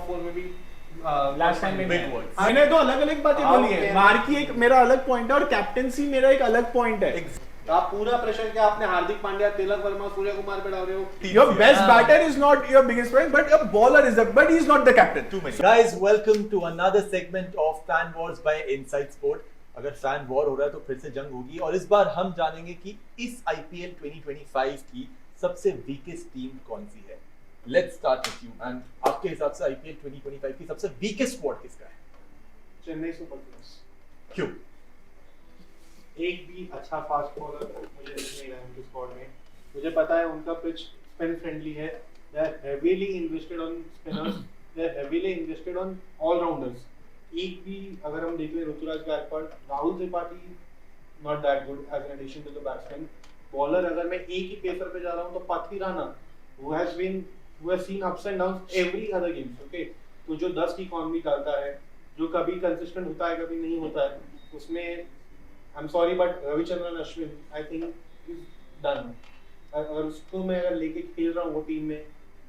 Top 4 में भी last time में big words. मैंने तो अलग अलग बातें बोली है। मार्की एक मेरा अलग पॉइंट है और कैप्टेंसी मेरा एक अलग पॉइंट है। आप पूरा प्रेशर क्या आपने हार्दिक पांड्या, तिलक वर्मा, सूर्य कुमार पे डाल रहे हो। Your best batter is not your biggest strength, but a bowler is but he is not the captain. Too many. Guys, welcome to another segment of Fan Wars by Inside Sport. अगर fan war हो रहा है तो फिर से जंग होगी और इस बार हम जानेंगे कि इस IPL 2025 की सबसे वीकेस्ट टीम कौन सी है। Let's start with you and आपके हिसाब से IPL 2025 की सबसे वीकेस्ट स्क्वाड किसका है? Chennai super Kings. क्यों? एक भी अच्छा फास्ट बॉलर मुझे नहीं रहा उनके स्क्वाड में। मुझे पता है उनका पिच स्पिन फ्रेंडली है। They are heavily invested on spinners, they are heavily invested on allrounders. एक भी अगर हम देख ले Ruturaj Gaikwad, Rahul Tripathi not that good as an addition to the batsman. Bowler अगर मैं एक ही पेसर पे जा रहा हूं तो पाथी Rana who has seen ups and downs every other games, okay? तो जो 10 की इकोनॉमी डालता है, जो कभी कंसिस्टेंट होता है कभी नहीं होता है, उसमें I'm sorry but Ravichandran Ashwin I think is done। अगर उसको मैं अगर लेके खेल रहा हूँ वो टीम में,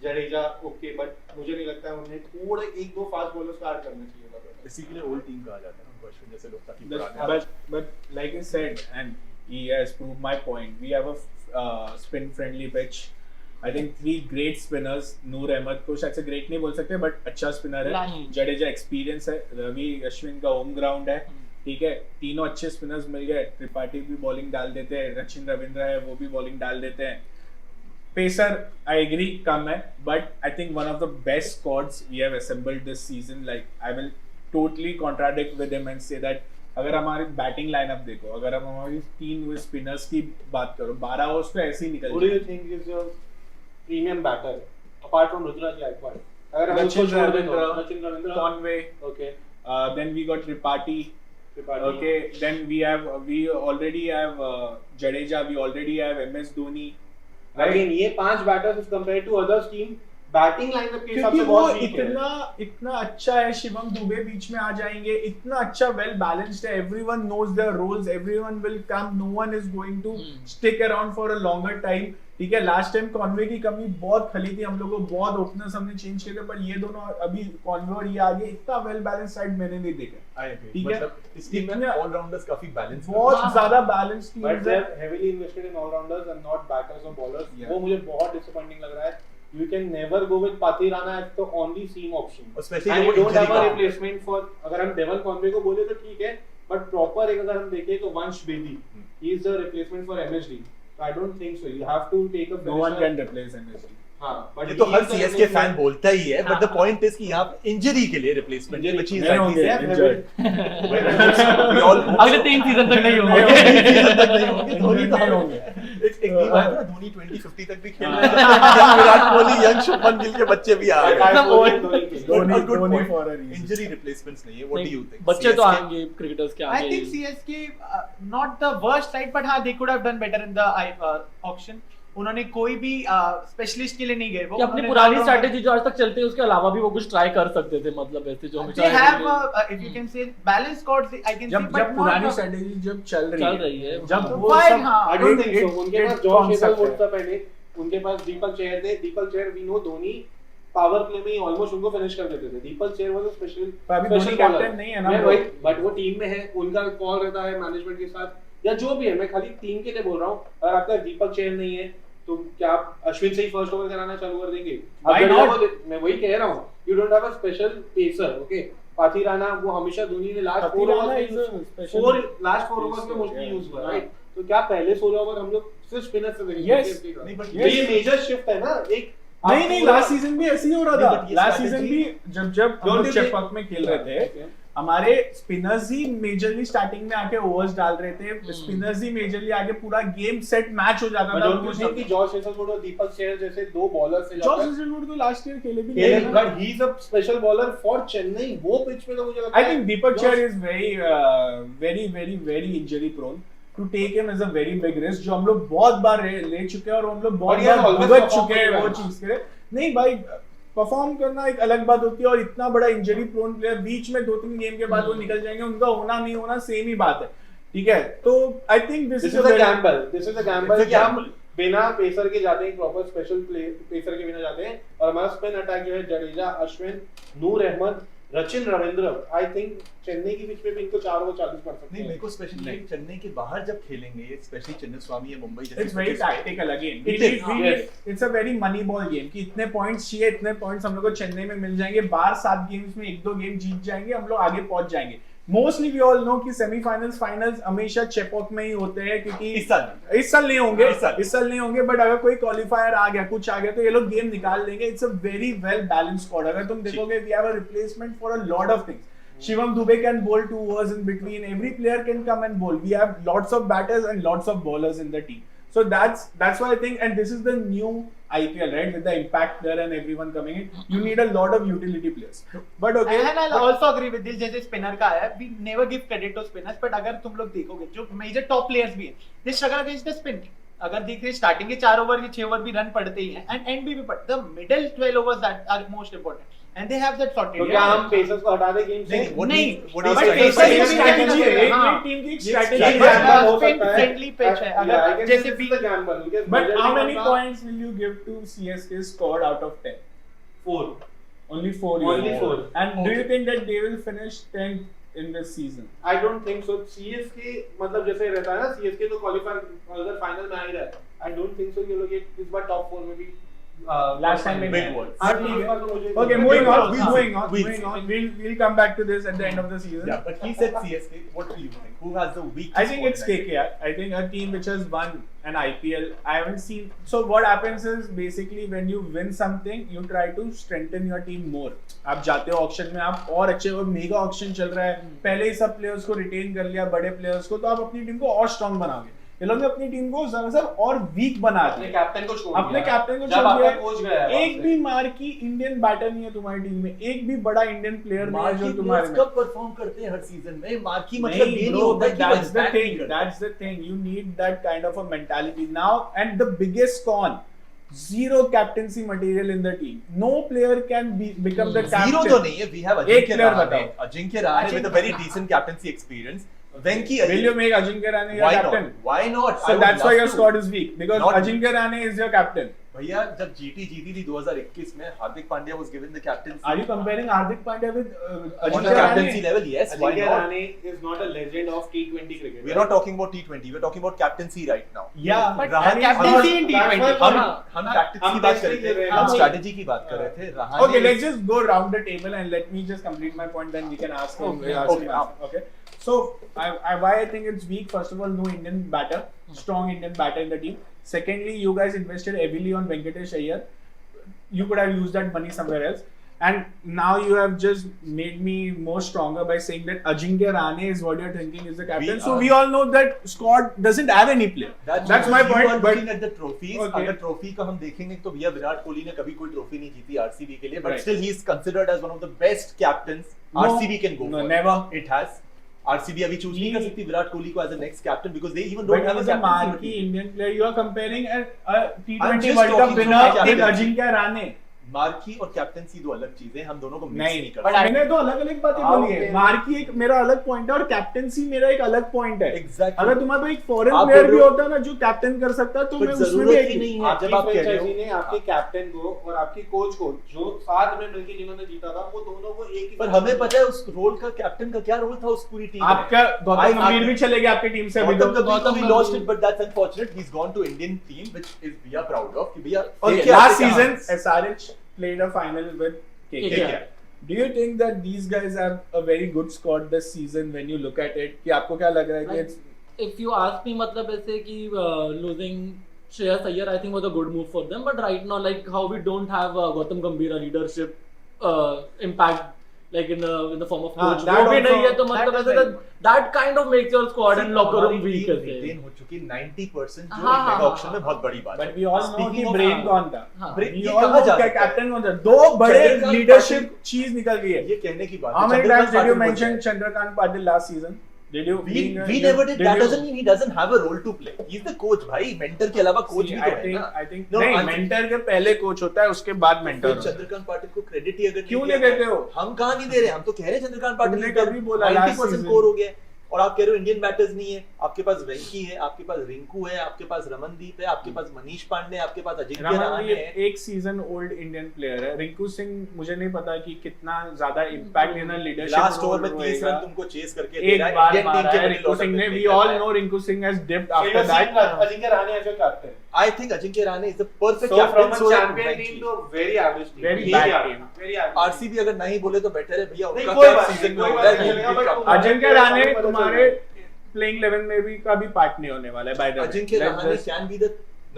जडेजा ओके, बट मुझे नहीं लगता है उन्हें थोड़े एक दो फास्ट बॉलर्स का ऐड करना चाहिए था। इसी के लिए ओल्ड टीम कहा जाता है ना, अश्विन जैसे लोग ताकि पुराने। But like I said, and he has proved my point. We have a spin-friendly pitch. I think 3 great spinners. नूर अहमद को शायद से ग्रेट नहीं बोल सकते, बट अच्छा स्पिनर है। जडेजा एक्सपीरियंस है, रवि अश्विन का होम ग्राउंड है, ठीक है। तीनों अच्छे स्पिनर्स मिल गए। त्रिपाठी भी बॉलिंग डाल देते हैं, सचिन रविंद्र है वो भी बॉलिंग डाल देते हैं। पेसर आई एग्री कम है, but I think one of the best squads we have assembled this season. Like I will totally contradict with him and say that अगर हमारी बैटिंग लाइनअप देखो, अगर हम हमारी 3 स्पिनर्स की बात करो, 12 ओवर्स तो ऐसे ही निकल Who do you think is your premium batter apart from Rituraj Gaekwad? अगर हम उसको छोड़ दें तो Sachin Ravindra, Conway, okay, then we got Tripathi. Okay, then we already have Jadeja, we already have MS Dhoni. Again, ये 5 batters as compared to others team batting lineup के हिसाब से क्योंकि बहुत वो वीक है। इतना अच्छा है। शिवम दुबे बीच में आ जाएंगे, इतना अच्छा वेल बैलेंस्ड है। Everyone knows their roles, everyone will come, no one is going to stick around for a longer time, ठीक है। लास्ट टाइम कॉन्वे की कमी बहुत खली थी, हम लोगों को बहुत ओपनर्स हमने चेंज किए थे, पर ये दोनों अभी कॉन्वे और ये आगे इतना वेल बैलेंस साइड मैंने नहीं देखा, ठीक है। इस टीम में ऑलराउंडर्स काफी बैलेंस, बहुत ज्यादा balance team but they are heavily invested in allrounders and not batters और बॉलर्स। वो मुझे बहुत डिसअपॉइंटिंग लग रहा है। You can never go with Pathi Rana as the only seam option. Especially and you वो don't have a injury replacement for, अगर हम डेवन कॉन्वे को बोले तो ठीक है, but proper एक अगर हम देखें तो वंश Bedi, he is the replacement for MSD. So I don't think so. You have to take a no one can replace MSD. हाँ, but ये तो हर CSK फैन बोलता ही है, but the point is कि यहाँ इंजरी के लिए रिप्लेसमेंट which is अगले 3 सीजन तक नहीं होंगे। धोनी तो होंगे। एक टीम है ना, धोनी 2050 तक भी खेल रहा है। विराट कोहली, यंग शुभमन गिल के बच्चे भी आ गए। Dhoni for a reason. Injury replacements नहीं है। What do you think? बच्चे तो आएंगे क्रिकेटर्स के आगे। I think CSK not the worst side, but हाँ they could have done better in the auction. उन्होंने कोई भी स्पेशलिस्ट के लिए नहीं गए, वो अपनी पुरानी स्ट्रेटजी जो आज तक चलती है उसके अलावा भी वो कुछ ट्राई कर सकते थे, मतलब ऐसे जो they have if you can say balanced squads I can जब see, but पुरानी स्ट्रेटजी जब चल रही है, जब वो Fine, सब हाँ। I don't think so. उनके पास जॉश हेजलवुड था पहले, उनके पास दीपक चहर थे। Deepak Chahar we know Dhoni power play में ही ऑलमोस्ट उनको फिनिश कर देते थे। दीपक चहर वाज अभी धोनी कैप्टन नहीं है ना, बट वो टीम में है, उनका कॉल रहता है मैनेजमेंट के साथ या जो भी है। मैं खाली टीम के लिए बोल रहा हूँ, अगर आपका दीपक चहर नहीं है तो क्या आप अश्विन से ही फर्स्ट ओवर कराना चालू कर देंगे? मैं वही कह रहा हूँ, you don't have a special pacer, okay. Pathirana वो हमेशा धोनी ने लास्ट 4 ओवर्स में मोस्टली यूज हुआ, राइट? तो क्या पहले 16 ओवर हम लोग सिर्फ स्पिनर से देंगे? ये मेजर शिफ्ट है ना। एक नहीं लास्ट सीजन भी ऐसे ही हो रहा था। लास्ट सीजन भी जब हम लोग चेपक में खेल रहे थे, हमारे स्पिनर्स ही मेजरली स्टार्टिंग में आके ओवर्स डाल रहे थे। स्पिनर्स ही मेजरली आके पूरा गेम सेट मैच हो जाता था। कि जॉश हेजलवुड और दीपक चहर जैसे 2 बॉलर्स से जॉश हेजलवुड तो लास्ट ईयर खेले भी नहीं, but he is a special bowler for Chennai. वो पिच पे तो मुझे लगता है I think Deepak Chahar is very injury prone to take him as a very big risk, जो हम लोग बहुत बार ले चुके हैं और हम लोग बहुत बार भुगत चुके हैं वो चीज के। नहीं भाई, परफॉर्म करना एक अलग बात होती है, और इतना बड़ा इंजरी प्रोन प्लेयर बीच में 2-3 गेम के बाद वो निकल जाएंगे, उनका होना नहीं होना सेम ही बात है, ठीक है। तो I think this is a gamble. This is a gamble कि बिना पेसर के जाते हैं, प्रॉपर स्पेशल पेसर के बिना जाते हैं, और हमारा स्पिन अटैक जो है जडेजा, अश्विन, नूर अहमद, रचिन रविंद्र, आई थिंक चेन्नई की पिच पे भी इनको 4 ओवर 40 पड़ सकते नहीं, हैं। मेरे को स्पेशली चेन्नई के बाहर जब खेलेंगे, स्पेशली चिन्नस्वामी या मुंबई जैसे, It's very tactical again. Yes. It's a very money ball game कि इतने points चाहिए, इतने points हम लोग को चेन्नई में मिल जाएंगे, बाहर 7 गेम्स में 1-2 गेम जीत जाएंगे, हम लोग आगे पहुंच जाएंगे। मोस्टली वी ऑल नो कि सेमीफाइनल्स फाइनल्स हमेशा चेपॉक में ही होते हैं, क्योंकि इस साल नहीं होंगे, इस साल नहीं होंगे, बट अगर कोई क्वालिफायर आ गया, कुछ आ गया, तो ये लोग गेम निकाल लेंगे। It's a very well balanced squad. अगर तुम देखोगे, we have a replacement for a lot of things. Shivam Dube can bowl 2 overs in between. Every player can come and bowl. We have lots of batters and lots of bowlers in the team. So that's why I think, and this is the new IPL, right? With the impact there and everyone coming in, you need a lot of utility players. But okay. And I'll also agree with this. जैसे spinner का है, we never give credit to spinners, but अगर तुम लोग देखोगे जो major top players भी हैं, they struggle against the spin. अगर देखिए स्टार्टिंग के 4 ओवर के 6 ओवर भी रन पड़ते ही हैं, एंड एंड भी पड़ते, the middle 12 overs that are most important, and they have that sorted. तो क्या हम पेसर्स को हटा दें गेम से? नहीं, what but is pacer strategy? की स्ट्रैटेजी है, एक हाँ। टीम की एक ये स्ट्रैटेजी strategy है। gamble हो spin सकता है। friendly pitch है, अगर Yeah, I guess जैसे this is भी- the gamble, because But how budgeting many होगा points will you give to CSK squad out of 10? 4. Only 4. you Only know. 4. And do you think that they will finish 10th in this season? I don't think so. CSK मतलब जैसे रहता है ना, CSK तो qualify अगर final में आ ही रहा है, I don't think so ये लोग इस बार टॉप 4 में भी Last time they Big made. words. हाँ, ठीक है, तो मुझे Okay, moving on. We'll Moving on. see. Moving on. We'll come back to this at the end of the season. Yeah, but he said CSK. What do you think? Who has the weakest? I think it's squad in KKR. I think a team which has won an IPL. I haven't seen. So what happens is basically when you win something, you try to strengthen your team more. आप जाते हो auction में, आप और अच्छे, और mega auction चल रहा है, पहले ही सब प्लेयर्स को रिटेन कर लिया, बड़े प्लेयर्स को, तो आप अपनी टीम को और स्ट्रांग बनाओगे। ये लोग ने अपनी टीम को ज़रा और वीक बना अपने दिया, कैप्टन को छोड़ अपने दिया। कैप्टन को जब छोड़ आपका दिया। कोच गया है एक भी मार्की इंडियन बैटर नहीं है तुम्हारी टीम में, एक भी बड़ा इंडियन प्लेयर नहीं है जो मार्की तुम्हारे प्लेयर्स में। कब परफॉर्म करते हैं हर सीजन में? मार्की मतलब ये नहीं नहीं bro, होता but कि वो that's the impact नहीं thing. करता। That's the thing. You need that kind of a mentality now. And the biggest con, zero captaincy material in the team. No player can become the captain. Zero तो नहीं है. We have एक Ajinkya player Rahane. बताओ। Ajinkya Rahane with a very decent captaincy experience. Venki Will you make Ajinkya Rahane your Why captain? not? Why not? I So would that's why love your to. squad is weak, because Not- Ajinkya Rahane is your captain. भैया जब GT जीती थी 2021 में, Hardik Pandya was given the captaincy. Are you comparing Hardik Pandya with on the Ajinkya captaincy Rahane? level? Yes. Why Ajinkya not? Rahane is not a legend of T20 cricket. We're not talking about T20. We're talking about captaincy right now. Yeah, but Rahane- captaincy in that's T20 why- हम tactics की बात कर रहे थे, हम हाँ। Strategy की बात कर रहे थे। Rahane Okay, let's just go round the table and let me just complete my point. Then we can ask him. Okay. Okay. So, why I think it's weak? First of all, no Indian batter, strong Indian batter in the team. Secondly, you guys invested heavily on Venkatesh Iyer. You could have used that money somewhere else. And now you have just made me more stronger by saying that Ajinkya Rahane is what you're thinking is the captain. So we all know that squad doesn't have any player. That's my point. But But looking at the trophies, Okay. अगर trophy का हम देखेंगे तो भैया विराट कोहली ने कभी कोई trophy नहीं जीती आरसीबी के लिए, but Right. still he is considered as one of the best captains No. RCB can go No, for. never. It has. RCB अभी चूज नहीं कर सकती विराट कोहली को as a next captain because they even But don't have a he's a captain. marquee Indian player. You are comparing a I'm T20 just World Cup talking winner about with captaincy. Ajinkya Rahane. Marquee और captaincy दो अलग चीजें, हम दोनों को mix नहीं, नहीं कर but सकते। मैंने तो अलग अलग बातें How बोली है। can- मार्की एक मेरा अलग पॉइंट है और कैप्टेंसी मेरा एक अलग पॉइंट है। Exactly. अगर तुम्हारे पास एक फॉरेन आप प्लेयर बोल भी रहे हो- होता ना जो कैप्टन कर सकता तो But मैं उसमें जरूरत भी ही agree- नहीं है। आपकी जब आप कह रहे हो- फ्रेंचाइजी ने आपके कैप्टन को और आपके कोच को जो साथ में मिलकर जिन्होंने जीता था, वो दोनों को एक ही पर हमें पता है उस रोल का, कैप्टन का क्या रोल था उस पूरी टीम में। आपका गौतम I- गंभीर भी चले गए आपकी टीम से अभी तो। Gautam Gambhir Gautam we lost it, but that's unfortunate. He's gone to Indian team, which is we are proud of. कि भैया Okay, देखिए last आपके season कहाँ- SRH played a final with KKR. KKR. Do you think that these guys have a very good squad this season when you look at it? कि आपको क्या लग रहा है कि Like, it's if you ask me, मतलब ऐसे कि losing Shreyas Iyer, I think was a good move for them. But right now, like how we don't have Gautam Gambhir leadership impact, like in the form of हाँ, coach, that वो भी also- नहीं है तो मतलब that ऐसे that kind of makes your squad and locker room हमारी weak team ऐसे। retain हो चुकी 90% जो हाँ, एक मेगा हाँ, ऑक्शन में हाँ, बहुत बड़ी बात है। but we all know Speaking कि of- ब्रेन कौन था। हाँ। Brain- We ये all कहाँ know जा क्या सकता है? कैप्टन कौन था। दो बड़े चंद्रकांत लीडरशिप पाटिल- चीज निकल गई है। ये कहने की बात How है। many Chandrakant times did you Patil mention बोलते हैं। Chandrakant Patil last season? Did you? We never did. That doesn't mean he doesn't have a role to play. He's the coach, भाई. Mentor के अलावा coach भी तो है ना। I think No, नहीं, I'm- मेंटर के पहले कोच होता है, उसके बाद मेंटर फिर होता है। चंद्रकांत पाटिल को क्रेडिट ही अगर क्यों दिया नहीं देते हो? हम कहाँ नहीं दे रहे, हम तो कह रहे हैं चंद्रकांत पाटिल तुमने ने कभी बोला last 90% season? स्कोर हो गया है। और आप कह रहे हो इंडियन बैटर्स नहीं है, आपके पास वेंकी है, आपके पास रिंकू है, आपके पास रमनदीप है, आपके पास मनीष पांडे, आपके पास अजिंक्य रहाणे है। एक सीजन ओल्ड इंडियन प्लेयर है। रिंकू सिंह मुझे नहीं पता कि कितना ज्यादा इंपैक्ट लेना लीडरशिप लास्ट ओवर में 30 रन तुमको चेस करके दे एक रहा है बार इंडियन टीम मारा के है बड़े रिंकू सिंह ने। We all know Rinku Singh has dipped after that. Ajinkya Rahane as a captain, I think Ajinkya Rahane is the perfect so from captain. a So that champion Venki- team to very average team, Very bad team. very average RCB अगर नहीं बोले तो better है भैया, नहीं, उनका कोई क्या बात सीजन नहीं, में कोई हो बात रहा है नहीं, वो but भी अजिंक्य रहाणे पता चल तुम्हारे रहा है। प्लेइंग 11 में भी कभी पार्ट नहीं होने वाला है। By the way Ajinkya Rahane can be the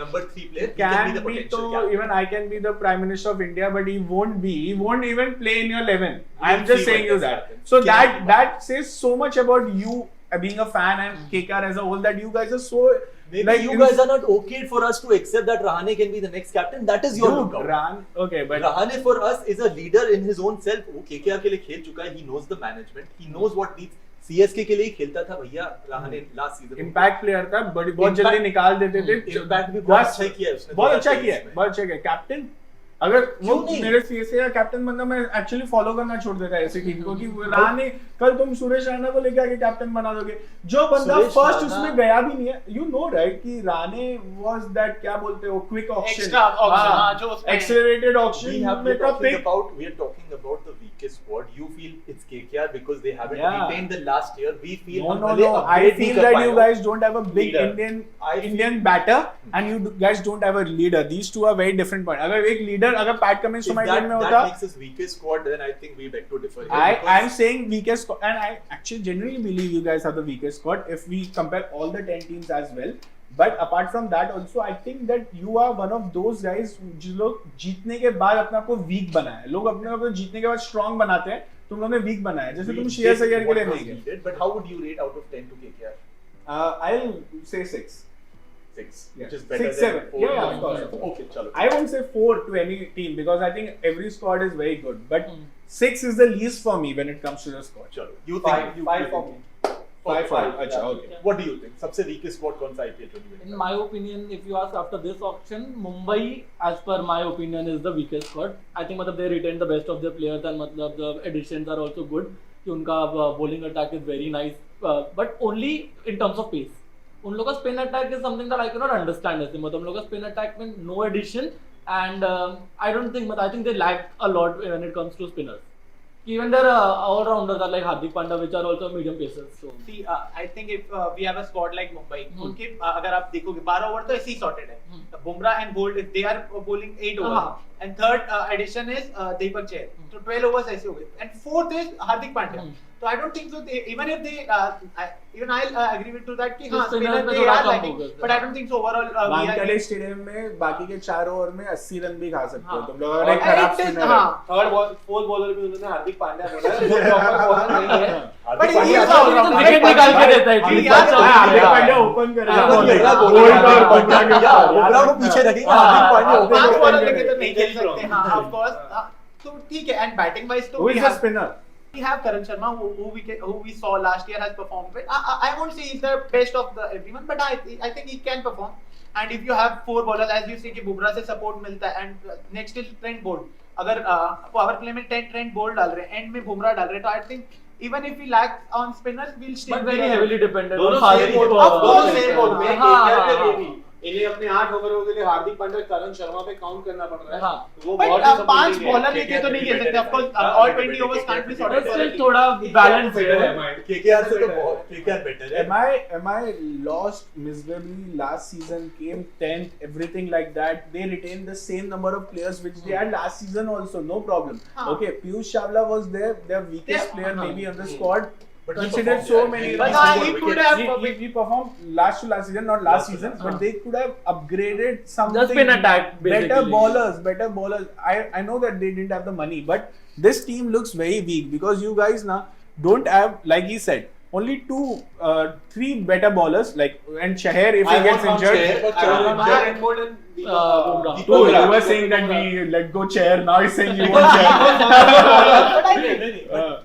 number 3 player. He can be the can be potential so captain. even I can be the Prime Minister of India, but he won't be. He won't even play in your 11. I'm We'll just see saying what you does that. happen. So Can that says so much about you being a fan and KKR as a whole, that you guys are so Maybe like you guys are not okay for us to accept that Rahane can be the next captain. That is your Dude, lookout. Ran, okay, but Rahane for us is a leader in his own self. वो KKR के लिए खेल चुका है. He knows the management. He knows what needs. CSK के लिए खेलता था भैया Rahane last season. Impact player था, बहुत जल्दी निकाल देते थे। इम्पैक्ट भी बहुत अच्छा किया है उसने. बहुत अच्छा किया है, बहुत अच्छा किया। कैप्टन अगर वो क्यों नहीं? मेरे सीएसए का कैप्टन बनना, मैं एक्चुअली फॉलो करना छोड़ देता ऐसी टीम को कि रहाणे, कल तुम सुरेश रैना को लेके आके कैप्टन बना दोगे। जो बंदा सुरेश फर्स्ट रैना- उसमें गया भी नहीं है, यू नो राइट, कि रहाणे वाज दैट, क्या बोलते हो, क्विक ऑक्शन, Extra auction, हाँ, जो उसमें- एक्सेलरेटेड We ऑक्शन have में been का talking pick. about the weakest squad. You feel it's KKR because they haven't Yeah. retained the last year. We feel No, हम no, भले no. I upgrade नहीं feel कर that पाए you हो. guys don't have a big Leader. Indian batter, and you guys don't have a leader. These two are very different points. अगर एक leader, अगर PAT Cummins If तुम्हारी team में that होता, makes us weakest squad, then I think we beg to differ. here I because am saying weakest squad, and I actually genuinely believe you guys are the weakest squad if we compare all the 10 teams as well. But apart from that also, I think that you are one of those guys जो लोग जीतने के बाद अपने आप को week बनाए। लोग अपने आप को जीतने के बाद स्ट्रॉन्ग बनाते हैं, तुम लोगों ने वीक बनाया। जैसे we तुम श्रेयस did अय्यर के what लिए was नहीं गए। needed, but how would you rate out of 10 to KKR? I'll say 6. 6, Yeah. which is better 6, than 7. 4. Yeah, of course. Okay, chalo. I won't say 4 to any team because I think every squad is very good. But 6 is the least for me when it comes to the squad. Chalo. You Five, think? five for me. Five. अच्छा, okay. What do you think? सबसे weakest squad कौन सा IPL 2020? In my opinion, if you ask after this auction, Mumbai, as per my opinion, is the weakest squad. I think मतलब they retained the best of their players and मतलब the additions are also good. कि उनका bowling attack is very nice, but only in terms of pace. उन लोगों का spin attack is something that I cannot understand. ऐसे मतलब उन लोगों का spin attack में no addition, and I don't think, I think they lack a lot when it comes to spinners. Even their all-rounders are like Hardik Pandya, which are also medium pacers. So See, I think if we have a squad like Mumbai, उनके अगर आप देखोगे 12 over तो ऐसे ही sorted है। Bumrah and Bolt, they are bowling 8 overs, and third addition is Deepak Chahar, so 12 overs ऐसे हो गए, and fourth is Hardik Pandya. So I don't think so. Even if they, even I'll agree with to that कि हाँ spinner they are lacking, but I don't think so overall. we are- Wankhede stadium में बाकी के 4 over में 80 run भी खा सकते हो हाँ। तुम लोग अगर एक खराब it is- स्पिनर है। हाँ। थर्ड बॉल, फोर्थ बॉलर भी उन्होंने हार्दिक पांड्या बोला है, जो प्रॉपर बॉलर नहीं है। But he is अच्छा all-rounder. bowler है। विकेट निकाल के देता है। हार्दिक ठीक पांड्या- है, हार्दिक अच्छा, पांड्या ओपन करेगा हाँ, बॉलिंग। ये बोल्ट बोल और रहा बुमराह के साथ। बुमराह को पीछे रखेंगे, हाँ, हार्दिक पांड्या open पांच करेगा। बॉलर लेके तो नहीं खेल सकते, हाँ, of course. तो ठीक है, and batting wise तो Who we is the have- spinner? we have Karan Sharma, who we saw last year has performed well. I won't say he's the best of the everyone, but I think he can perform. And if you have 4 bowlers, as you say कि बुमराह से support मिलता है, and next is Trent Bolt. अगर power play में Trent Bolt डाल रहे हैं, end में बुमराह डाल रहे हैं, तो I think even if we lack on spinners, we'll still but be very heavily dependent दोनों on same Hardik board, Pandya. दोनों सेम बोर्ड में, हाँ, KKR के हाँ, लिए भी इन्हें अपने 8 ओवरों के लिए हार्दिक पांड्या, करण शर्मा पे काउंट करना पड़ रहा है। हाँ। वो But बहुत ही 5 supporting है। बॉलर लेके तो नहीं खेल सकते, of course all 20 overs can't be But sorted. still थोड़ा balance better है। है, KKR से तो बहुत KKR better है। Am I lost miserably last season, came 10th, everything like that? They retained the same number of players which they had last season also, no problem. हाँ। Okay, Piyush Chawla was there, their weakest Yeah, player हाँ। maybe on the squad. But he Considered performed, so yeah. many. But He he scored could wickets. have- He performed last season, not last Last season, season, but हाँ. they could have upgraded something. Just spin attack, better basically. better bowlers. I know that they didn't have the money, but this team looks very weak because you guys now don't have, like he said, only 3 better bowlers. Like, and Chahar if he gets injured. Trent Bolt and Bumrah. Oh, you were saying that we let go Chahar. Now he's saying you want Chahar.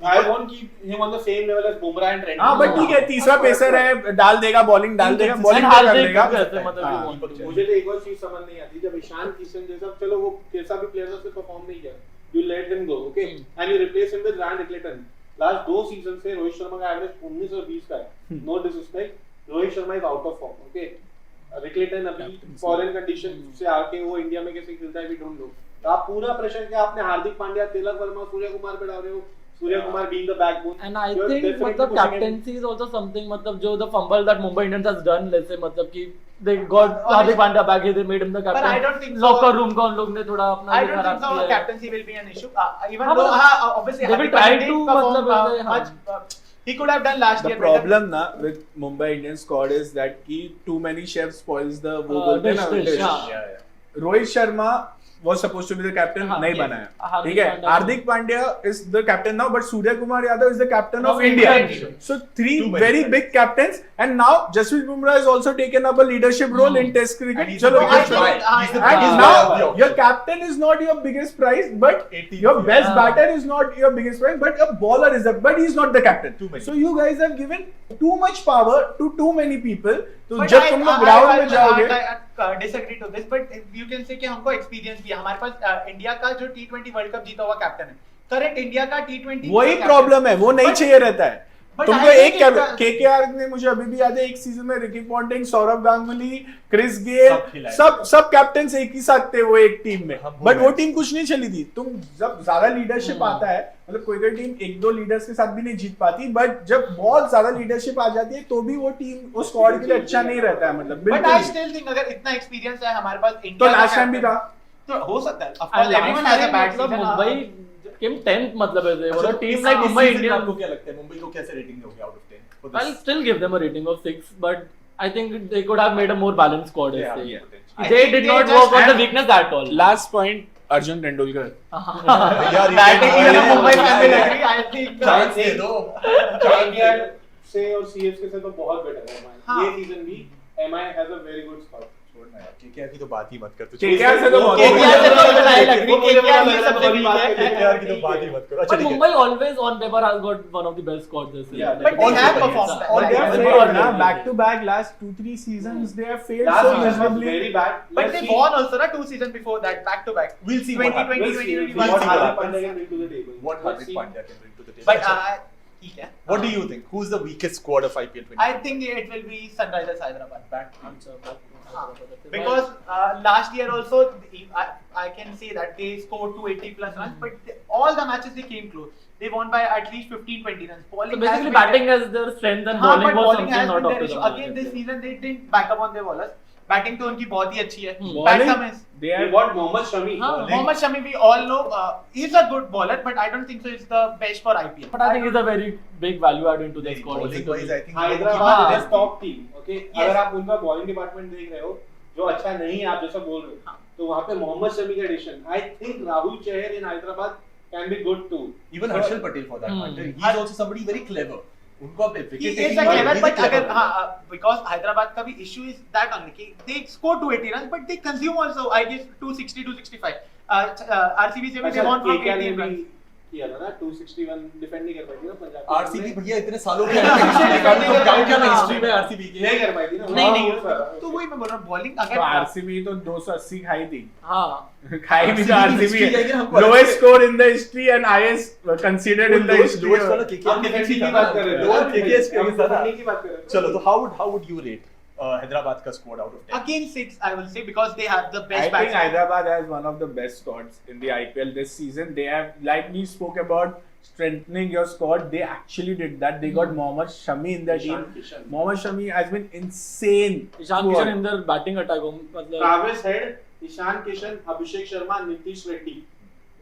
I won't keep him on the same level as Bumrah and Trent. हाँ, but ठीक है, तीसरा pacer है, डाल देगा bowling, डाल देगा bowling And कर Hardik लेगा। कैसे मतलब हाँ। you want to- मुझे तो एक और चीज समझ नहीं आती, जब ईशान किशन जैसा, चलो वो कैसा भी प्लेयर से परफॉर्म नहीं किया, you let him go, okay, and you replace him with Ryan Nicholson. Last 2 season से रोहित शर्मा का एवरेज 19 और 20 का है. No disrespect, Rohit Sharma is out of form. Okay, Rickelton अभी फॉरेन कंडीशन से आके वो इंडिया में कैसे खेलता है वी डोंट नो. तो आप पूरा प्रेशर क्या आपने हार्दिक पांड्या, तिलक वर्मा, सूर्य कुमार पे डाल रहे हो. Surya Kumar being the backbone. And I think मतलब captaincy is also something, मतलब जो the fumble that Mumbai Indians has done, let's say मतलब कि they got Hardik Pandya back, they made him the captain. But I don't think so. Locker room का उन लोग ने थोड़ा अपना I don't think so. Captaincy will be an issue. Even हाँ, though but obviously they will Hardik try Pandya to, did perform मतलब much. He could have done last The year better. problem na with Mumbai Indian squad is that ki too many chefs spoils the वो बोलते हैं ना dish, dish. हाँ. Rohit Sharma was supposed to be the captain, हाँ, नहीं yes. बना है. हार्दिक ठीक है, Pandya Hardik Pandya is the captain now, but Surya Kumar Yadav is the captain of Of India. India. So 3 Too many very captains. big captains, and now Jasprit Bumrah has also taken up a leadership role in Test And cricket. he's चलो, the biggest I guy. think- He's the I- and biggest now guy of the your auction. captain is not your biggest prize, but 18th your year. best Yeah. batter is not your biggest prize, but a bowler is but he's not the captain. Too many. So you guys have given too much power to too many people. तो But जब तुम लोग ground में जाओगे, I disagree to this, but you can say कि हमको experience भी है. हमारे पास इंडिया का जो T20 वर्ल्ड कप जीता हुआ कैप्टन है, करंट इंडिया का T20 वही प्रॉब्लम है, वो नहीं But- चाहिए रहता है. but तुमको I एक think केकेआर ने, मुझे अभी भी याद है, एक सीजन में Ricky Ponting, Sourav Ganguly, Chris Gayle, सब खिलाए. सब कैप्टन एक ही साथ थे वो एक टीम में. हम बट बोल वो रहे टीम कुछ नहीं चली थी. तुम जब ज्यादा लीडरशिप आता है, मतलब कोई टीम 1-2 लीडर्स के साथ भी नहीं जीत पाती, बट जब बहुत ज्यादा लीडरशिप आ जाती है तो भी वो टीम उस स्क्वाड के लिए अच्छा नहीं रहता है. मतलब बट बिल्कुल आई नहीं. स्टिल थिंक अगर इतना एक्सपीरियंस है हमारे पास तो इंडिया लास्ट टाइम भी था. तो हो सकता है. Of And course, last everyone has a time bad मतलब season. मुंबई came 10th मतलब ऐसे और अच्छा, टीम इस- लाइक इस मुंबई season इंडियन आपको क्या लगता है मुंबई को कैसे रेटिंग दोगे out of 10 for this? I'll still give them a rating of 6, but I think they could have made a more balanced squad. They ऐसे. have Yeah. potential. I They think did they not just work on the had- weakness at all. Last point, Arjun Tendulkar. भैया, That is retain in a करो. Mumbai fan will agree. I think Chance दे दो. KKR से और CSK से तो बहुत better है MI. हाँ. ये सीजन भी MI has a very good squad. छोड़ना यार, KKR की तो बात ही मत कर. तू KKR से तो बहुत KKR से तो KKR I agree. KKR ये सबसे बड़ी weak बात है. है. KKR की तो बात ही मत करो. अच्छा But ठीक है. Mumbai always on paper has got one of the best squads this year. Yeah, But they All have super performed. hits. All और they they have have failed performed. ना, back to back last 2-3 seasons they have failed Last so season was miserably. very bad. But Let's they see. won also na 2 seasons before that, back to back. We'll see what 2020, happens. 2021. What see what Hardik happens. Pandya can bring to the table. What Let's Hardik see. Pandya can bring to the table. But अच्छा, ठीक है. what do you think? Who's the weakest squad of IPL 20? I think it will be Sunrisers Hyderabad. Answer. Because last year also I can say that they scored 280 plus runs, but all the matches they came close. They won by at least 15-20 runs. So Bowling basically has been batting has their strength and हाँ, bowling but was bowling something has not been up their to issue. them. Again this season they didn't back up on their bowlers. Batting तो उनकी बहुत ही अच्छी है. Bowling, Pat Cummins. they They have got Mohammad Shami. हाँ, Mohammad Shami we all know he's a good bowler, but I don't think so it's the best for IPL. But I think he's a very big value add into the नहीं, squad. bowling wise I think Hyderabad हाँ. Is top team. Okay, Yes. अगर आप उनका bowling department देख रहे हो जो अच्छा नहीं है, आप जैसा बोल रहे हो, तो वहां पे मोहम्मद शमी का addition, I think Rahul Chahar in Hyderabad can be good too. even Harshal Patel for that matter. He's also somebody very clever. उनको अब He wicket is taking a not- clever, he's a but clever अगर player. हाँ because Hyderabad का भी issue is that only कि they score 280 runs, but they consume also I guess 260 265. RCB से भी they won from 80 runs. किया था ना 261 डिफेंड नहीं कर पाई थी ना पंजाब. RCB भैया इतने सालों के हिस्ट्री निकाल तुम जाओ क्या ना हिस्ट्री में RCB की नहीं कर पाई थी ना. नहीं हाँ, तो वही मैं बोल रहा हूँ बॉलिंग तो अगर आरसीबी तो 280 खाई थी. हाँ. खाई भी तो RCB की आरसीबी history है कि हमको लोएस्ट अच्छे- score in the history and highest considered in the history. lowest वाला KKR हम की डिफेंसिव था की ना, बात कर रहे हैं. lower KKR की हम था ना. डिफेंसिव की बात कर रहे हैं. चलो तो how would you rate Hyderabad का squad out of 10? again 6 I will say because they have the I best think batsmen. Hyderabad has one of the best squads in the IPL this season. They have, like we spoke about, strengthening your squad. They actually did that. They got Mohammad Shami in their Ishan team. Kishan. Mohammad Shami has been insane. Ishan throughout. Kishan in their batting attack मतलब Travis Head, Ishan Kishan, Abhishek Sharma, Nitish Reddy.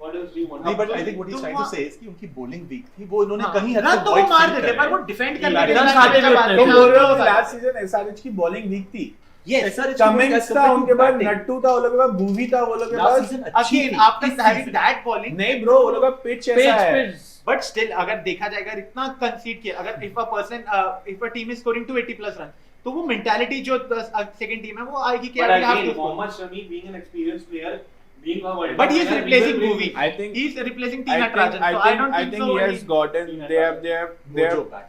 What else do you want? नहीं but I think what he's trying to say is कि उनकी bowling weak थी वो इन्होंने हाँ. कहीं हद रन तक तो वो void मार fill देते करे. पर वो डिफेंड Yeah, करने के run लिए खाते भी उतने तुम हाँ, बोल रहे हो हाँ, लास्ट सीजन एसआरएच की बॉलिंग वीक थी. Yes, SRH की कमिंग्स as था, compared to उनके बाद batting. नट्टू था, वो लोग के बाद भूवी था, वो लोग के Last बाद season अच्छी again थी. after This having season. that bowling नहीं ब्रो, वो लोग का पिच ऐसा है. pitch. but still अगर देखा जाएगा इतना कंसीड किया अगर if a team is scoring 280 plus run तो वो मेंटालिटी जो सेकंड टीम है वो आएगी कि But यार we have again, to score. Mohammad Shami being an experienced player, being a world But he is player, replacing he will Bhuvi. bring- I think He is replacing I Tina think Trajan. So I don't I think think so. he has gotten. They have Mojo back.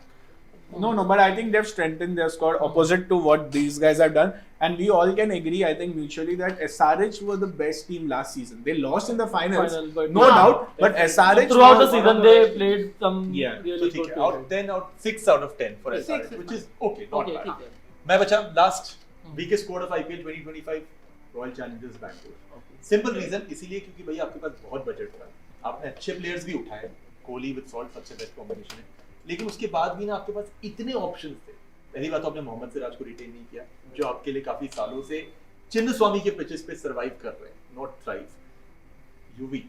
No, but I think they've strengthened their squad opposite to what these guys have done. And we all can agree, I think, mutually that SRH were the best team last season. They lost in the finals, but no yeah, doubt. But SRH throughout the was one season of the they best played some Yeah. really So good out players. 6 out of 10 for Six SRH, is which is okay, not Okay, bad. ठीक है. मैं बचा last weakest squad of IPL 2025 Royal Challengers Bangalore. Simple reason इसीलिए क्योंकि भैया आपके पास बहुत budget था, आपने अच्छे प्लेयर्स भी उठाए, कोहली विद सॉल्ट सबसे बेस्ट कॉम्बिनेशन है, लेकिन उसके बाद भी ना आपके पास इतने ऑप्शंस थे. पहली बात तो आपने मोहम्मद सिराज को रिटेन नहीं किया, जो आपके लिए काफी सालों से चिन्नस्वामी के पिचेस पे सरवाइव कर रहे हैं, not thrive. UV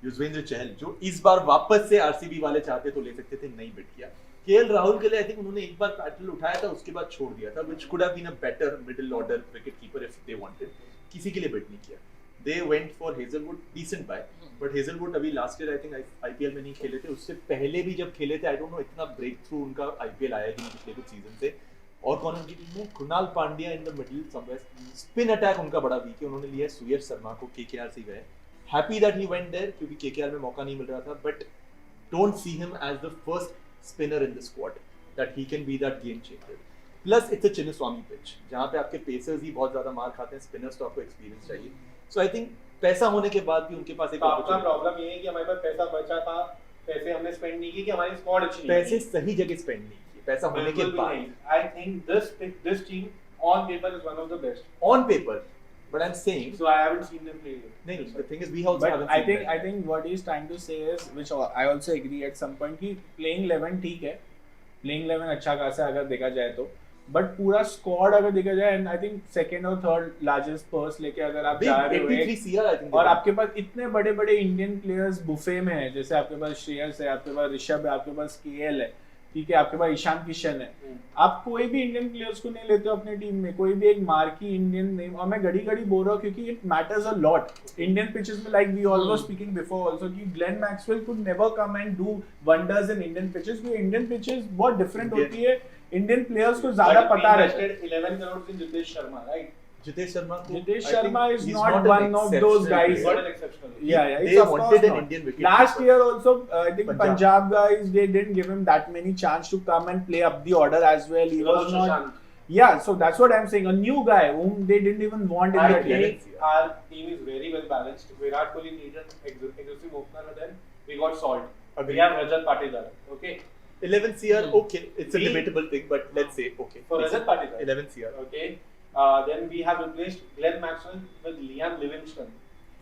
Yuzvendra Chahal जो इस बार वापस से आरसीबी वाले चाहते तो ले सकते थे, नहीं बिट किया. केएल राहुल के लिए आई थिंक उन्होंने एक बार पैटल उठाया था, उसके बाद छोड़ दिया था, which could have been a better middle order wicket keeper if they wanted. किसी के लिए बिट नहीं किया. They went for Hazlewood, decent buy, but Hazlewood अभी last year I think IPL में नहीं खेले थे, उससे पहले भी जब खेले थे आई डोंट नो इतना ब्रेक थ्रू उनका आईपीएल आया कि नहीं पिछले कुछ सीजन से. और कौन उनकी टीम में? Krunal Pandya in the middle somewhere. Spin attack उनका बड़ा वीक है, उन्होंने लिया सुयश शर्मा को, केकेआर से गए. Happy that he went there क्योंकि केकेआर में मौका नहीं मिल रहा था, but don't see him as the first spinner in the squad that he can be that game changer. Plus it's a Chinnaswamy pitch जहाँ पे आपके पेसर्स ही बहुत ज्यादा मार खाते हैं, स्पिनर्स तो आपको एक्सपीरियंस चाहिए. सो आई थिंक पैसा होने के बाद भी उनके पास एक आपका प्रॉब्लम ये है कि हमारे पास पैसा बचा था, पैसे हमने स्पेंड नहीं किए कि हमारी स्क्वाड अच्छी नहीं पैसे थी. सही जगह स्पेंड नहीं किए, पैसा होने के बिल्कुल भी बाद. नहीं. I think this team on paper is one of the best. On paper, but I'm saying So I haven't seen them play yet. नहीं, the thing is we also But haven't I seen think that. I think what he's trying to say is, which I also agree at some point, कि playing 11 ठीक है, playing 11 अच्छा खासा अगर देखा जाए तो, but पूरा squad अगर देखा जाए, and I think second और third largest purse लेके अगर आप Big जा रहे 83 हो, CR I think. और आपके पास इतने बड़े बड़े इंडियन प्लेयर्स बुफे में है, जैसे आपके पास श्रेयस है, आपके पास ऋषभ है, आपके पास केएल है, ठीक है, आपके पास ईशान किशन है. आप कोई भी इंडियन प्लेयर्स को नहीं लेते हो अपनी टीम में, कोई भी एक मार्की इंडियन नेम. और मैं घड़ी घड़ी बोल रहा हूँ क्योंकि it matters a lot Indian pitches में, like we all were speaking before also कि Glenn Maxwell could never come and do wonders in Indian pitches, क्योंकि इंडियन पिचेस बहुत डिफरेंट होती है, इंडियन प्लेयर्स को ज्यादा But we पता रहता है. invested 11 crores in Jitesh Sharma, right? Jitesh Sharma को Jitesh I Sharma think is he's not an one of those exceptional guys. player. What an exceptional. Yeah, They it's of wanted course an not. Indian wicket Last keeper. year also, I think Punjab. Punjab guys, they didn't give him that many chance to come and play up the order as well. He was not. Shashank. Yeah, so that's what I'm saying. A new guy whom they didn't even want in I the team. think our team is very well balanced. Virat Kohli needed aggressive opener, and then we got Salt. Agreed. We have Rajat Patidar. Okay. 11 CR, okay, it's a We- debatable thing, but let's say okay. For Rajat Patidar. 11 CR. Okay. Then we have replaced Glenn Maxwell with Liam Livingstone.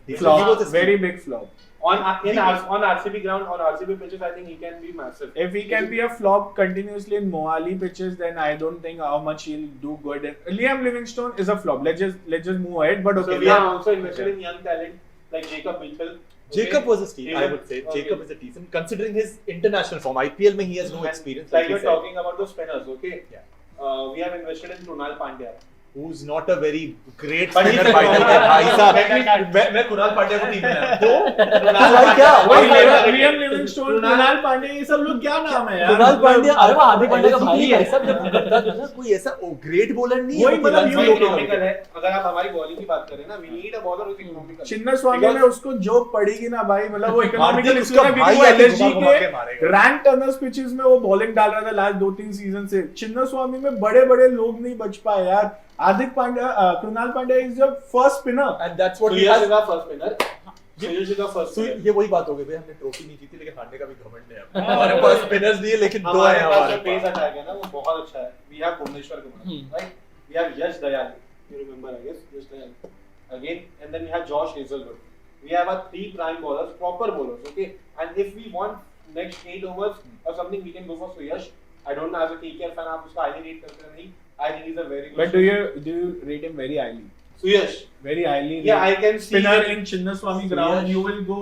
He Flop, was a very steal. big flop. On RCB ground, on RCB pitches, I think he can be massive. If he can be a flop continuously in Mohali pitches, then I don't think how much he'll do good. Liam Livingstone is a flop. Let's just move ahead. But okay, So we have also invested in young talent like Jacob Mitchell. Jacob was a steal, I Jacob- would say. okay. Jacob is a decent, considering his international form. IPL mein he has no And experience. Like he you're said. talking about the spinners, okay? Yeah. We have invested in Krunal Pandya. Who's not a very great But he's spinner a by the way. भाई साहब, मैं कुणाल पांड्या को team में लाया. तो भाई क्या? वही वही Liam Livingstone, Krunal Pandya, ये सब लोग क्या नाम है यार? कुणाल पांड्या, अरे वो हार्दिक पांड्या का भाई है. ऐसा जब करता है ना, कोई ऐसा ग्रेट बॉलर नहीं है. वही वो मतलब runs you भी look okay इकोनॉमिकल करता है. है. अगर आप हमारी बॉलिंग की बात करें ना, we need a bowler who's economical. Chinnaswamy में उसको जोक पड़ेगी ना भाई, मतलब वो इकोनॉमिकल हार्दिक इसलिए उसका ना भाई क्योंकि वो है, LSG घुमा के के मारेगा. रैंक टर्नर्स पिचेस में वो बॉलिंग डाल रहा था लास्ट 2-3 सीजन से. चिन्नस्वामी में बड़े बड़े लोग नहीं बच पाए यार. Hardik Pandya, Krunal Pandya is the first spinner. And that's what he Suyash has. is our first spinner. Suyash is our first So spinner. ये वही बात हो गई भाई, हमने ट्रॉफी नहीं जीती लेकिन हारने का भी घमंड है. हमारे पास स्पिनर्स नहीं है लेकिन दो हमारे हैं पास हमारे जो पेस पास. अटैक है ना वो बहुत अच्छा है. We have Bhuvneshwar Kumar, right? We have Yash Dayal. You remember, I guess, Yash Dayal. Again, and then we have Josh Hazelwood. We have our 3 prime bowlers, proper bowlers, okay? And if we want next 8 overs or something, we can go for Suyash. I don't know, as a KKR fan, आप उसको highly rate करते हैं नहीं. I think he's a very good. But do you rate him very highly? Suyash? Very highly. Yeah, I can see. Spinner it. in Chinnaswamy ground, Suyash. you will go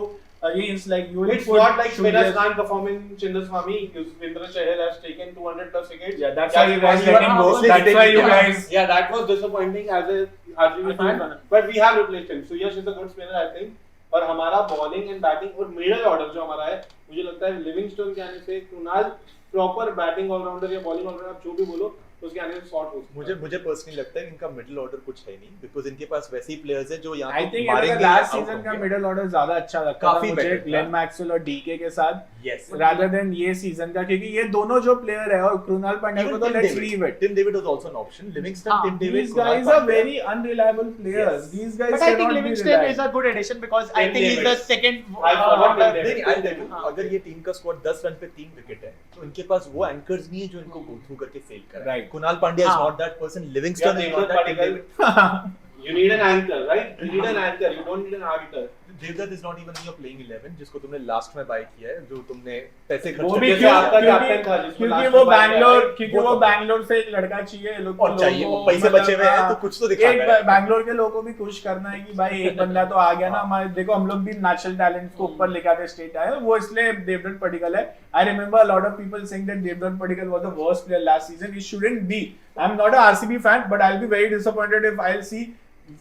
against, like you will It's put not like spinners Suyash. can't perform in Chinnaswamy. Yuzvendra Chahal has taken 200 plus wickets. Yeah, that's why you guys Yeah, let him go. That's why you guys. Yeah, that was disappointing as a RCB fan. But we have replaced him. Suyash is a good spinner, I think. और हमारा bowling and batting और middle order जो हमारा है, मुझे लगता है Livingstone के आने से कृणाल प्रॉपर बैटिंग ऑलराउंडर या बॉलिंग ऑलराउंडर, आप जो भी बोलो, तो उसके आने से शॉर्ट हो मुझे पर्सनली लगता है कि इनका मिडिल ऑर्डर कुछ है नहीं, बिकॉज इनके पास वैसे ही प्लेयर्स हैं जो यहाँ आई तो थिंक मारेंगे लास्ट out सीजन का होंगे। मिडिल ऑर्डर ज्यादा अच्छा लगता काफी था मुझे better था। ग्लेन मैक्सवेल और डीके के साथ Yes. rather than ये सीजन का, क्योंकि ये दोनों जो प्लेयर है और कृणाल पांड्या को Even तो Tim let's David. Leave it. Tim David was also an option. Livingston, हाँ, Tim David, These Kunal guys are Pandya. very unreliable players. Yes. These guys But I think cannot be Livingston relied. is a good addition because I Tim think he's the David. second. I forgot Tim David. नहीं, I'll tell you, हाँ. अगर ये team का squad 10 run पे 3 wicket है तो इनके पास वो एंकर्स नहीं है जो इनको गो थ्रू करके फेल कर Right. कुणाल पांड्या is हाँ. not that person. Livingston is not that. Tim David. You need an anchor, right? You need an anchor. You don't need an arbiter. Devdutt is not even in your playing 11 जिसको तुमने last में bye किया है, जो तुमने पैसे खर्च वो भी करके क्यों- आपका क्योंकि- कैप्टन था जिसको क्योंकि last वो में buy किया बैंगलोर है, क्योंकि वो वो तो- बैंगलोर से एक लड़का चाहिए लोग और चाहिए, वो पैसे बचे हुए हैं तो कुछ तो दिखाना एक है। बैंगलोर के लोगों को भी खुश करना है कि भाई एक बंदा तो आ गया ना हमारे, देखो हम लोग भी नेशनल टैलेंट को ऊपर लेके आते स्टेट आए, वो इसलिए देवदत्त पडिक्कल है. I remember a lot of people saying that Devdutt Padikkal was the worst player last season. He shouldn't be. I am not a RCB fan but I will be very disappointed if I will see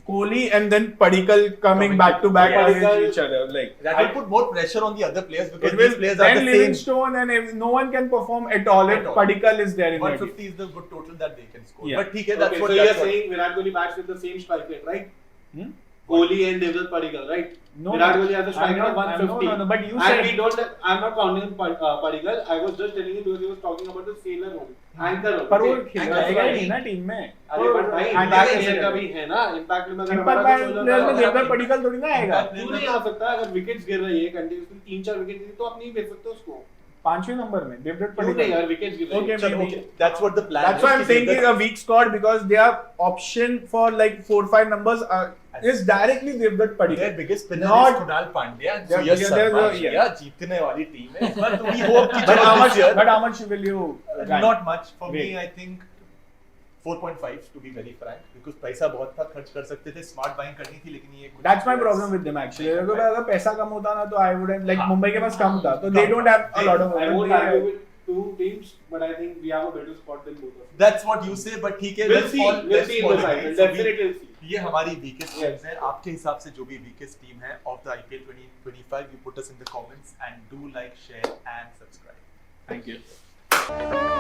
Kohli and then Padikkal coming back to back Yeah. against each other. Like That will put more pressure on the other players because it these will. players are Then the same. Livingstone and no one can perform at all if At all. Padikkal is there in that. 150 is the good total that they can score. Yeah. But ठीक है, that's Okay, what so you're that's what- saying Virat Kohli bats with the same strike rate, right? Hmm? Kohli and Devdutt Padikkal, right? No, Virat no. Kohli has a strike rate of I'm not- 150. no, but you and said we don't. I'm not counting Padikkal. I was just telling you because he was talking about the sailor only, anchor only. पर वो Okay. खिलाएगा ही नहीं ना team में. अरे but भाई Impact impact कैसे player का करेगा? भी है ना, impact में अगर Impact हमारा player सोलह में का- देवदत्त पडिक्कल थोड़ी ना आएगा. क्यों नहीं आ सकता? अगर विकेट्स गिर रही है कंटिन्यूअसली 3-4 विकेट गिरी तो आप नहीं भेज सकते उसको. 5वें नंबर में देवदत्त क्यों नहीं पडिक्कल. यार, विकेट्स गिर रही Okay, है. चलो, okay. That's what the plan That's is. why I'm कि saying Devdutt- it's a weak squad because their option for like 4-5 numbers is directly Devdutt Their Padikkal. biggest spinner Not- is Kunal Pandya. Their So yes, biggest- Sarma, yeah. yeah, जीतने वाली team है. इस बार तो we hope कि But चलो how this much? year- But how much will you? rank? Not much for me. Wait. I think 4.5 to be very frank because पैसा बहुत था, खर्च कर सकते थे, smart buying करनी थी, लेकिन ये कुछ That's my problem with them actually. अगर पैसा कम होता ना तो I wouldn't like हाँ. मुंबई के पास कम था तो कम they था. don't have a lot of. I won't they- argue with two teams, but I think we have a better spot than both of them. That's what you say, but ठीक है. We'll let's see. fall- We'll let's see in fall the again. cycle. So we- Definitely we'll see. ये हमारी weakest Yes. teams है. आपके हिसाब से जो भी weakest team है of the IPL 2025, you put us in the comments and do like, share and subscribe. Thank you.